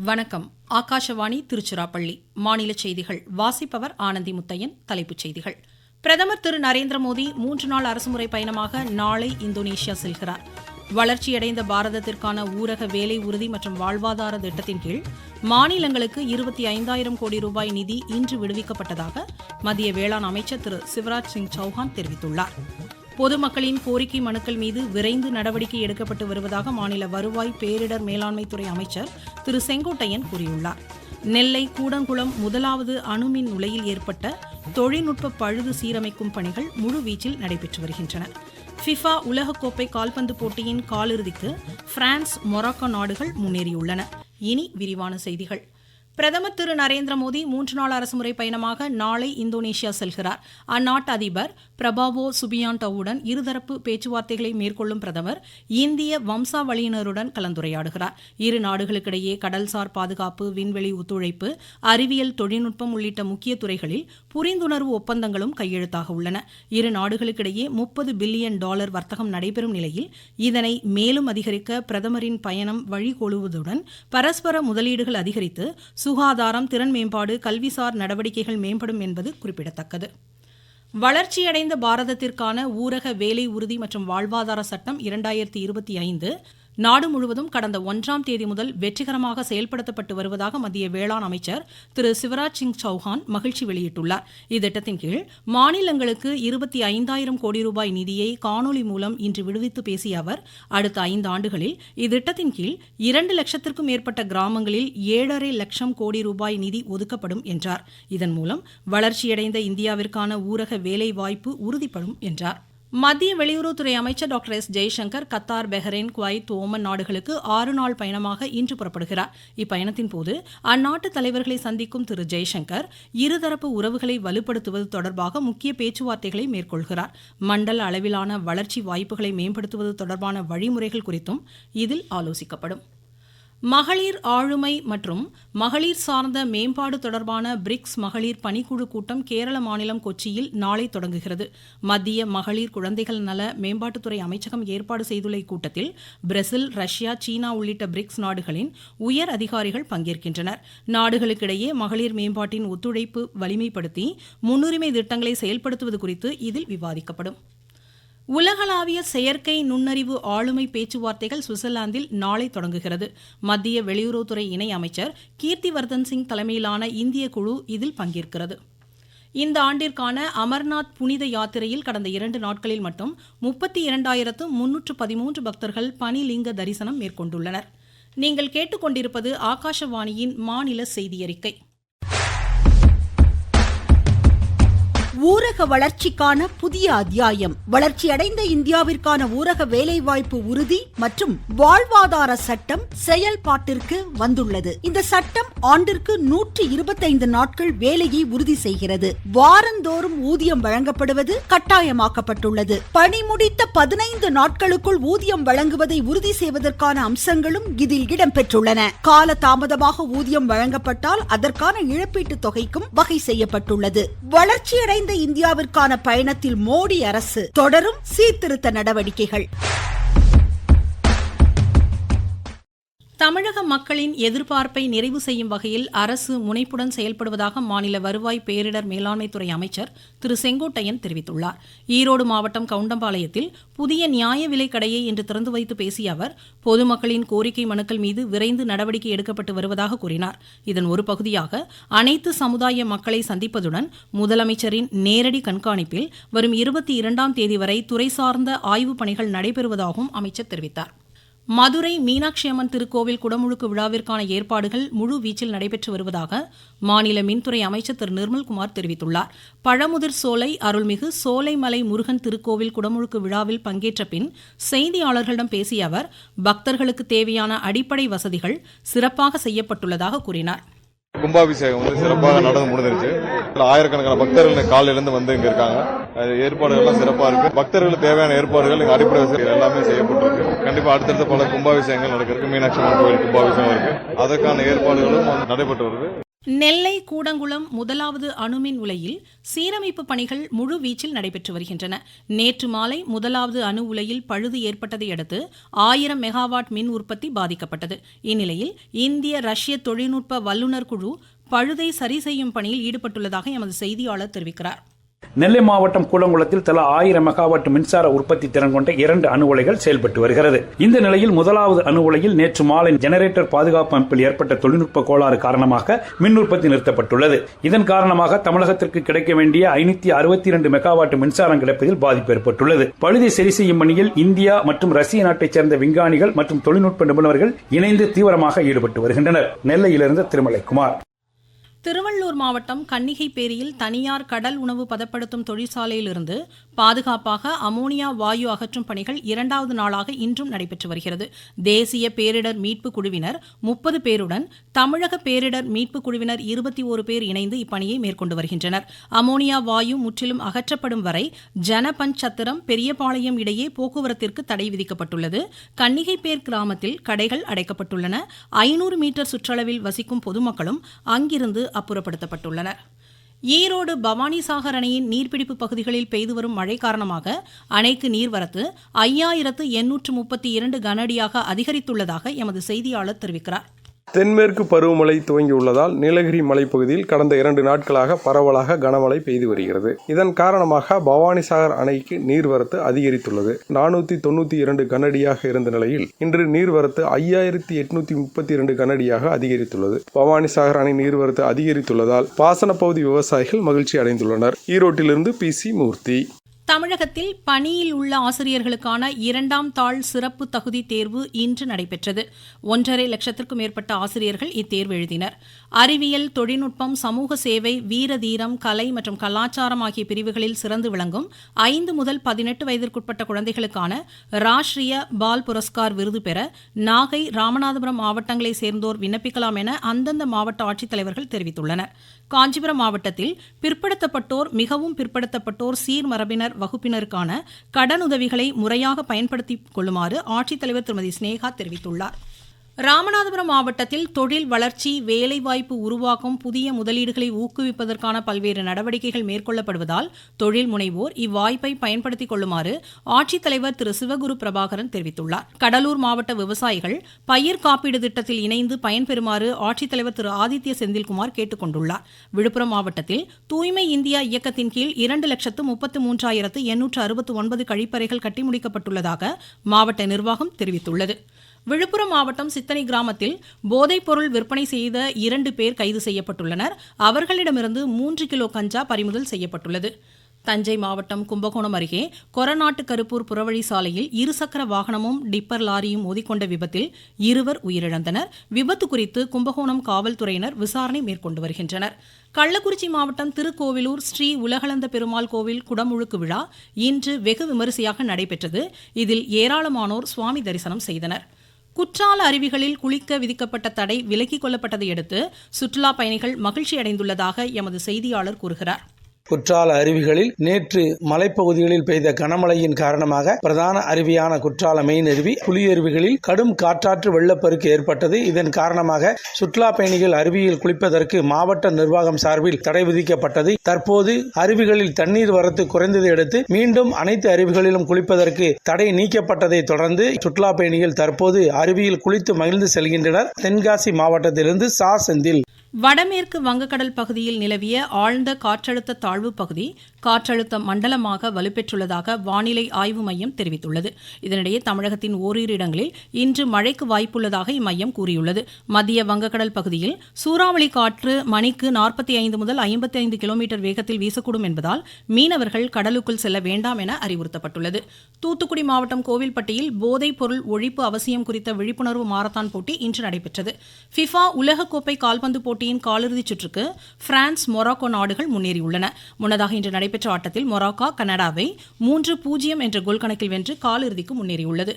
வணக்கம். ஆகாஷவாணி திருச்சிராப்பள்ளி. மாநில செய்திகள் வாசிப்பவர் ஆனந்தி முத்தையன். தலைப்புச் செய்திகள். பிரதமர் திரு நரேந்திரமோடி 3 நாள் அரசுமுறை பயணமாக நாளை இந்தோனேஷியா செல்கிறார். வளர்ச்சியடைந்த பாரதத்திற்கான ஊரக வேலை உறுதி மற்றும் வாழ்வாதார திட்டத்தின் கீழ் மாநிலங்களுக்கு 25,000 கோடி ரூபாய் நிதி இன்று விடுவிக்கப்பட்டதாக மத்திய வேளாண் அமைச்சர் திரு சிவராஜ் சிங் சௌஹான் தெரிவித்துள்ளார். பொதுமக்களின் கோரிக்கை மனுக்கள் மீது விரைந்து நடவடிக்கை எடுக்கப்பட்டு வருவதாக மாநில வருவாய் பேரிடர் மேலாண்மைத்துறை அமைச்சர் திரு செங்கோட்டையன் கூறியுள்ளார். நெல்லை கூடங்குளம் முதலாவது அணுமின் உலையில் ஏற்பட்ட தொழில்நுட்ப பழுது சீரமைக்கும் பணிகள் முழுவீச்சில் நடைபெற்று வருகின்றன. ஃபிஃபா உலகக்கோப்பை கால்பந்து போட்டியின் காலிறுதிக்கு பிரான்ஸ், மொராக்கோ நாடுகள் முன்னேறியுள்ளன. இனி விரிவான செய்திகள். பிரதமர் திரு நரேந்திரமோடி 3 நாள் அரசுமுறை பயணமாக நாளை இந்தோனேஷியா செல்கிறார். அந்நாட்டு அதிபர் பிரபாவோ சுபியாண்டோவுடன் இருதரப்பு பேச்சுவார்த்தைகளை மேற்கொள்ளும் பிரதமர் இந்திய வம்சாவளியினருடன் கலந்துரையாடுகிறார். இரு நாடுகளுக்கிடையே கடல்சார் பாதுகாப்பு, விண்வெளி ஒத்துழைப்பு, அறிவியல் தொழில்நுட்பம் உள்ளிட்ட முக்கிய துறைகளில் புரிந்துணர்வு ஒப்பந்தங்களும் கையெழுத்தாக உள்ளன. இரு நாடுகளுக்கிடையே $30 பில்லியன் வர்த்தகம் நடைபெறும் நிலையில் இதனை மேலும் அதிகரிக்க பிரதமரின் பயணம் வழிகோலுவதுடன் பரஸ்பர முதலீடுகள் அதிகரித்து சுகாதாரம், திறன் மேம்பாடு, கல்விசார் நடவடிக்கைகள் மேம்படும் என்பது குறிப்பிடத்தக்கது. வளர்ச்சியடைந்த பாரதத்திற்கான ஊரக வேலை உறுதி மற்றும் வாழ்வாதார சட்டம் 2025 நாடு முழுவதும் கடந்த 1ஆம் தேதி முதல் வெற்றிகரமாக செயல்படுத்தப்பட்டு வருவதாக மத்திய வேளாண் அமைச்சர் திரு சிவராஜ் சிங் சௌஹான் மகிழ்ச்சி வெளியிட்டுள்ளார். இத்திட்டத்தின் கீழ் மாநிலங்களுக்கு 25,000 கோடி ரூபாய் நிதியை காணொலி மூலம் இன்று விடுவித்து பேசிய அவர், அடுத்த 5 ஆண்டுகளில் இத்திட்டத்தின் கீழ் 2 லட்சத்திற்கும் மேற்பட்ட கிராமங்களில் 7,5 லட்சம் கோடி ரூபாய் நிதி ஒதுக்கப்படும் என்றார். இதன் மூலம் வளர்ச்சியடைந்த இந்தியாவிற்கான ஊரக வேலை வாய்ப்பு உறுதிப்படும் என்றார். மத்திய வெளியுறவுத்துறை அமைச்சர் doctor S. Jaishankar Qatar, Bahrain, Kuwait, Oman நாடுகளுக்கு 6 நாள் பயணமாக இன்று புறப்படுகிறார். இப்பயணத்தின் போது அந்நாட்டு தலைவர்களை சந்திக்கும் திரு ஜெய்சங்கர் இருதரப்பு உறவுகளை வலுப்படுத்துவது தொடர்பாக முக்கிய பேச்சுவார்த்தைகளை மேற்கொள்கிறார். மண்டல அளவிலான வளர்ச்சி வாய்ப்புகளை மேம்படுத்துவது தொடர்பான வழிமுறைகள் குறித்தும் இதில் ஆலோசிக்கப்படும். மகளிர் ஆளுமை மற்றும் மகளிர் சார்ந்த மேம்பாடு தொடர்பான பிரிக்ஸ் மகளிர் பணிக்குழு கூட்டம் கேரள மாநிலம் கொச்சியில் நாளை தொடங்குகிறது. மத்திய மகளிர் குழந்தைகள் நல மேம்பாட்டுத்துறை அமைச்சகம் ஏற்பாடு செய்துள்ள இக்கூட்டத்தில் பிரேசில், ரஷ்யா, சீனா உள்ளிட்ட பிரிக்ஸ் நாடுகளின் உயர் அதிகாரிகள் பங்கேற்கின்றனர். நாடுகளுக்கிடையே மகளிர் மேம்பாட்டின் ஒத்துழைப்பு வலிமைப்படுத்தி முன்னுரிமை திட்டங்களை செயல்படுத்துவது குறித்து இதில் விவாதிக்கப்படும். உலகளாவிய செயற்கை நுண்ணறிவு ஆளுமை பேச்சுவார்த்தைகள் சுவிட்சர்லாந்தில் நாளை தொடங்குகிறது. மத்திய வெளியுறவுத்துறை இணை அமைச்சர் கீர்த்திவர்தன் சிங் தலைமையிலான இந்திய குழு இதில் பங்கேற்கிறது. இந்த ஆண்டிற்கான அமர்நாத் புனித யாத்திரையில் கடந்த 2 நாட்களில் மட்டும் 32,313 பக்தர்கள் பனிலிங்க தரிசனம் மேற்கொண்டுள்ளனர். நீங்கள் கேட்டுக்கொண்டிருப்பது ஆகாஷவாணியின் மாநில செய்தியறிக்கை. ஊரக வளர்ச்சிக்கான புதிய அத்தியாயம். வளர்ச்சியடைந்த இந்தியாவிற்கான ஊரக வேலைவாய்ப்பு உறுதி மற்றும் வாழ்வாதார சட்டம் செயல்பாட்டிற்கு வந்துள்ளது. இந்த சட்டம் ஆண்டிற்கு 125 நாட்கள் வேலையை உறுதி செய்கிறது. வாரந்தோறும் ஊதியம் வழங்கப்படுவது கட்டாயமாக்கப்பட்டுள்ளது. பணி முடித்த 15 நாட்களுக்குள் ஊதியம் வழங்குவதை உறுதி செய்வதற்கான அம்சங்களும் இதில் இடம்பெற்றுள்ளன. கால தாமதமாக ஊதியம் வழங்கப்பட்டால் அதற்கான இழப்பீட்டுத் தொகைக்கும் வகை செய்யப்பட்டுள்ளது. வளர்ச்சியடைந்த இந்தியாவிற்கான பயணத்தில் மோடி அரசு தொடரும் சீர்திருத்த நடவடிக்கைகள். தமிழக மக்களின் எதிர்பார்ப்பை நிறைவு செய்யும் வகையில் அரசு முனைப்புடன் செயல்படுவதாக மாநில வருவாய் பேரிடர் மேலாண்மைத்துறை அமைச்சர் திரு செங்கோட்டையன் தெரிவித்துள்ளார். ஈரோடு மாவட்டம் கவுண்டம்பாளையத்தில் புதிய நியாய விலைக் கடையை இன்று திறந்து வைத்து பேசிய அவர், பொதுமக்களின் கோரிக்கை மனுக்கள் மீது விரைந்து நடவடிக்கை எடுக்கப்பட்டு வருவதாக கூறினார். இதன் ஒரு பகுதியாக அனைத்து சமுதாய மக்களை சந்திப்பதுடன் முதலமைச்சரின் நேரடி கண்காணிப்பில் வரும் 22ஆம் தேதி வரை துறை சார்ந்த ஆய்வுப் பணிகள் நடைபெறுவதாகவும் அமைச்சர் தெரிவித்தார். மதுரை மீனாட்சி அம்மன் திருக்கோவில் குடமுழுக்கு விழாவிற்கான ஏற்பாடுகள் முழு வீச்சில் நடைபெற்று வருவதாக மாநில மின்துறை அமைச்சர் திரு நிர்மல்குமார் தெரிவித்துள்ளார். பழமுதிர் சோலை அருள்மிகு சோலைமலை முருகன் திருக்கோவில் குடமுழுக்கு விழாவில் பங்கேற்ற பின் செய்தியாளர்களிடம் பேசிய அவர், பக்தர்களுக்கு தேவையான அடிப்படை வசதிகள் சிறப்பாக செய்யப்பட்டுள்ளதாக கூறினார். கும்பாபிஷேகம் சிறப்பாக நடந்து முடிஞ்சிருச்சு. ஆயிரக்கணக்கான பக்தர்கள் காலையிலிருந்து வந்து இங்க இருக்காங்க. ஏற்பாடுகள் எல்லாம் சிறப்பா இருக்கு. பக்தர்களுக்கு தேவையான ஏற்பாடுகள் இங்க அடிப்படை வசதிகள் எல்லாமே செய்யப்பட்டிருக்கு. கண்டிப்பா அடுத்தடுத்த பல கும்பாபிஷேகங்கள் நடக்கிறது. மீனாட்சி அம்மன் கோயில் கும்பாபிஷேகம் இருக்கு. அதற்கான ஏற்பாடுகளும் நடைபெற்று வருது. நெல்லை கூடங்குளம் முதலாவது அணுமின் உலையில் சீரமைப்பு பணிகள் முழுவீச்சில் நடைபெற்று வருகின்றன. நேற்று மாலை முதலாவது அணு உலையில் பழுது ஏற்பட்டதை அடுத்து 1000 மெகாவாட் மின் உற்பத்தி பாதிக்கப்பட்டது. இந்நிலையில் இந்திய ரஷ்ய தொழில்நுட்ப வல்லுநர் குழு பழுதை சரி செய்யும் பணியில் ஈடுபட்டுள்ளதாக எமது செய்தியாளர் தெரிவிக்கிறார். நெல்லை மாவட்டம் கூடங்குளத்தில் தலா 1000 மெகாவாட் மின்சார உற்பத்தி திறன் கொண்ட 2 அணு உலைகள் செயல்பட்டு வருகிறது. இந்த நிலையில் முதலாவது அணு உலையில் நேற்று மாலை ஜெனரேட்டர் பாதுகாப்பு அமைப்பில் ஏற்பட்ட தொழில்நுட்ப கோளாறு காரணமாக மின் உற்பத்தி நிறுத்தப்பட்டுள்ளது. இதன் காரணமாக தமிழகத்திற்கு கிடைக்க வேண்டிய 562 மெகாவாட் மின்சாரம் கிடைப்பதில் பாதிப்பு ஏற்பட்டுள்ளது. பழுதை சரி செய்யும் பணியில் இந்தியா மற்றும் ரஷ்ய நாட்டைச் சேர்ந்த விஞ்ஞானிகள் மற்றும் தொழில்நுட்ப நிபுணர்கள் இணைந்து தீவிரமாக ஈடுபட்டு வருகின்றனர். நெல்லையிலிருந்து திருமலைக்குமார். திருவள்ளூர் மாவட்டம் கன்னிகைப்பேரியில் தனியார் கடல் உணவு பதப்படுத்தும் தொழிற்சாலையிலிருந்து பாதுகாப்பாக அமோனியா வாயு அகற்றும் பணிகள் 2வது நாளாக இன்றும் நடைபெற்று வருகிறது. தேசிய பேரிடர் மீட்பு குழுவினர் 30 பேருடன் தமிழக பேரிடர் மீட்பு குழுவினர் 21 பேர் இணைந்து இப்பணியை மேற்கொண்டு வருகின்றனர். அமோனியா வாயு முற்றிலும் அகற்றப்படும் வரை ஜனபஞ்ச் சத்திரம் பெரியபாளையம் இடையே போக்குவரத்திற்கு தடை விதிக்கப்பட்டுள்ளது. கன்னிகைப்பேர் கிராமத்தில் கடைகள் அடைக்கப்பட்டுள்ளன. 500 மீட்டர் சுற்றளவில் வசிக்கும் பொதுமக்களும் அங்கிருந்து அப்புறப்படுத்தப்பட்டுள்ளனர். ஈரோடு பவானிசாகர் அணையின் நீர்பிடிப்பு பகுதிகளில் பெய்து வரும் மழை காரணமாக அணைக்கு நீர்வரத்து 5832 கனஅடியாக அதிகரித்துள்ளதாக எமது செய்தியாளர் தெரிவிக்கிறார். தென்மேற்கு பருவமழை துவங்கியுள்ளதால் நீலகிரி மலைப்பகுதியில் கடந்த 2 நாட்களாக பரவலாக கனமழை பெய்து வருகிறது. இதன் காரணமாக பவானிசாகர் அணைக்கு நீர்வரத்து அதிகரித்துள்ளது. 492 கனஅடியாக இருந்த நிலையில் இன்று நீர்வரத்து 5832 கனஅடியாக அதிகரித்துள்ளது. பவானிசாகர் அணை நீர்வரத்து அதிகரித்துள்ளதால் பாசன பகுதி விவசாயிகள் மகிழ்ச்சி அடைந்துள்ளனர். ஈரோட்டிலிருந்து PC மூர்த்தி. தமிழகத்தில் பணியில் உள்ள ஆசிரியர்களுக்கான 2ஆம் தாள் சிறப்பு தகுதி தேர்வு இன்று நடைபெற்றது. 1.5 லட்சத்திற்கும் மேற்பட்ட ஆசிரியர்கள் இத்தேர்வு எழுதினர். அறிவியல், தொழில்நுட்பம், சமூக சேவை, வீரதீரம், கலை மற்றும் கலாச்சாரம் ஆகிய பிரிவுகளில் சிறந்து விளங்கும் 5 முதல் 18 வயதிற்குட்பட்ட குழந்தைகளுக்கான ராஷ்டிரிய பால் புரஸ்கார் விருது பெற நாகை, ராமநாதபுரம் மாவட்டங்களை சேர்ந்தோர் விண்ணப்பிக்கலாம் என அந்தந்த மாவட்ட ஆட்சித்தலைவர்கள் தெரிவித்துள்ளனர். காஞ்சிபுரம் மாவட்டத்தில் பிற்படுத்தப்பட்டோர், மிகவும் பிற்படுத்தப்பட்டோர், சீர்மரபினர் வகுப்பினருக்கான கடனுதவிகளை முறையாக பயன்படுத்திக் கொள்ளுமாறு ஆட்சித்தலைவர் திருமதி ஸ்னேகா தெரிவித்துள்ளார். ராமநாதபுரம் மாவட்டத்தில் தொழில் வளர்ச்சி, வேலைவாய்ப்பு உருவாக்கும், புதிய முதலீடுகளை ஊக்குவிப்பதற்கான பல்வேறு நடவடிக்கைகள் மேற்கொள்ளப்படுவதால் தொழில் முனைவோர் இவ்வாய்ப்பை பயன்படுத்திக் கொள்ளுமாறு ஆட்சித்தலைவர் திரு சிவகுரு பிரபாகரன் தெரிவித்துள்ளார். கடலூர் மாவட்ட விவசாயிகள் பயிர் காப்பீடு திட்டத்தில் இணைந்து பயன்பெறுமாறு ஆட்சித்தலைவர் திரு ஆதித்ய செந்தில்குமார் கேட்டுக் கொண்டுள்ளார். விழுப்புரம் மாவட்டத்தில் தூய்மை இந்தியா இயக்கத்தின் கீழ் 2,33,869 கழிப்பறைகள் கட்டி முடிக்கப்பட்டுள்ளதாக மாவட்ட நிர்வாகம் தெரிவித்துள்ளது. விழுப்புரம் மாவட்டம் சித்தனை கிராமத்தில் போதைப் பொருள் விற்பனை செய்த 2 பேர் கைது செய்யப்பட்டுள்ளனர். அவர்களிடமிருந்து 3 கிலோ கஞ்சா பறிமுதல் செய்யப்பட்டுள்ளது. தஞ்சை மாவட்டம் கும்பகோணம் அருகே கொரநாட்டு கருப்பூர் புறவழி சாலையில் 2 சக்கர வாகனமும் டிப்பர் லாரியும் மோதிக்கொண்ட விபத்தில் 2 உயிரிழந்தனர். விபத்து குறித்து கும்பகோணம் காவல்துறையினர் விசாரணை மேற்கொண்டு வருகின்றனர். கள்ளக்குறிச்சி மாவட்டம் திருக்கோவிலூர் ஸ்ரீ உலகளந்த பெருமாள் கோவில் குடமுழுக்கு விழா இன்று வெகு விமரிசையாக நடைபெற்றது. இதில் ஏராளமானோர் சுவாமி தரிசனம் செய்தனர். குற்றால அருவிகளில் குளிக்க விதிக்கப்பட்ட தடை விலக்கிக் கொள்ளப்பட்டதை அடுத்து சுற்றுலா பயணிகள் மகிழ்ச்சி அடைந்துள்ளதாக எமது செய்தியாளர் கூறுகிறார். குற்றால அருவிகளில் நேற்று மலைப்பகுதிகளில் பெய்த கனமழையின் காரணமாக பிரதான அருவியான குற்றால மெயின் அருவி, புலியருவிகளில் கடும் காற்றாற்று வெள்ளப்பெருக்கு ஏற்பட்டது. இதன் காரணமாக சுற்றுலா பயணிகள் அருவியில் குளிப்பதற்கு மாவட்ட நிர்வாகம் சார்பில் தடை விதிக்கப்பட்டது. தற்போது அருவிகளில் தண்ணீர் வரத்து குறைந்ததை அடுத்து மீண்டும் அனைத்து அருவிகளிலும் குளிப்பதற்கு தடை நீக்கப்பட்டதை தொடர்ந்து சுற்றுலா பயணிகள் தற்போது அருவியில் குளித்து மகிழ்ந்து செல்கின்றனர். தென்காசி மாவட்டத்திலிருந்து சா செந்தில். வடமேற்கு வங்கக்கடல் பகுதியில் நிலவிய ஆழ்ந்த காற்றழுத்த தாழ்வு பகுதி காற்றழுத்த மண்டலமாக வலுப்பெற்றுள்ளதாக வானிலை ஆய்வு மையம் தெரிவித்துள்ளது. இதனிடையே தமிழகத்தின் ஓரிரு இடங்களில் இன்று மழைக்கு வாய்ப்புள்ளதாக இம்மையம் கூறியுள்ளது. மத்திய வங்கக்கடல் பகுதியில் சூறாவளி காற்று மணிக்கு 45 முதல் 55 கிலோமீட்டர் வேகத்தில் வீசக்கூடும் என்பதால் மீனவர்கள் கடலுக்குள் செல்ல வேண்டாம் என அறிவுறுத்தப்பட்டுள்ளது. தூத்துக்குடி மாவட்டம் கோவில்பட்டியில் போதைப் பொருள் ஒழிப்பு அவசியம் குறித்த விழிப்புணர்வு மாரத்தான் போட்டி இன்று நடைபெற்றது. ஃபிஃபா உலகக்கோப்பை கால்பந்து போட்டியின் காலிறுதிச் சுற்றுக்கு பிரான்ஸ், மொராக்கோ நாடுகள் முன்னேறியுள்ளன. முன்னதாக இன்று நடைபெற்ற ஆட்டத்தில் மொராக்கோ கனடாவை 3-0 என்ற கோல் கணக்கில் வென்று காலிறுதிக்கு முன்னேறியுள்ளது.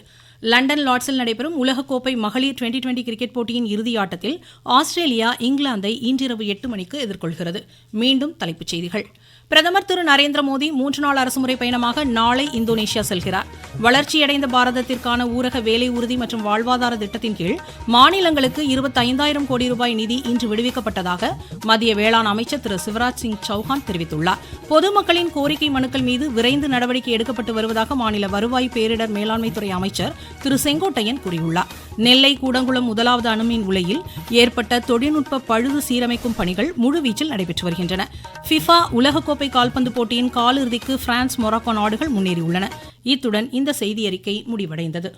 லண்டன் லார்ட்ஸில் நடைபெறும் உலகக்கோப்பை மகளிர் 2020 கிரிக்கெட் போட்டியின் இறுதி ஆட்டத்தில் ஆஸ்திரேலியா இங்கிலாந்தை இன்றிரவு 8 மணிக்கு எதிர்கொள்கிறது. மீண்டும் தலைப்புச் செய்திகள். பிரதமர் திரு நரேந்திர மோடி 3 நாள் அரசுமுறை பயணமாக நாளை இந்தோனேஷியா செல்கிறார். வளர்ச்சியடைந்த பாரதத்திற்கான ஊரக வேலை உறுதி மற்றும் வாழ்வாதார திட்டத்தின் கீழ் மாநிலங்களுக்கு 25,000 கோடி ரூபாய் நிதி இன்று விடுவிக்கப்பட்டதாக மத்திய வேளாண் அமைச்சர் திரு சிவராஜ் சிங் சௌஹான் தெரிவித்துள்ளார். பொதுமக்களின் கோரிக்கை மனுக்கள் மீது விரைந்து நடவடிக்கை எடுக்கப்பட்டு வருவதாக மாநில வருவாய் பேரிடர் மேலாண்மைத்துறை அமைச்சர் திரு செங்கோட்டையன் கூறியுள்ளார். நெல்லை கூடங்குளம் முதலாவது அணுமின் உலையில் ஏற்பட்ட தொழில்நுட்ப பழுது சீரமைக்கும் பணிகள் முழுவீச்சில் நடைபெற்று வருகின்றன. ஃபிஃபா உலகக்கோப்பை கால்பந்து போட்டியின் காலிறுதிக்கு பிரான்ஸ், மொராக்கோ நாடுகள் முன்னேறியுள்ளன. இத்துடன் இந்த செய்தியறிக்கை முடிவடைந்தது.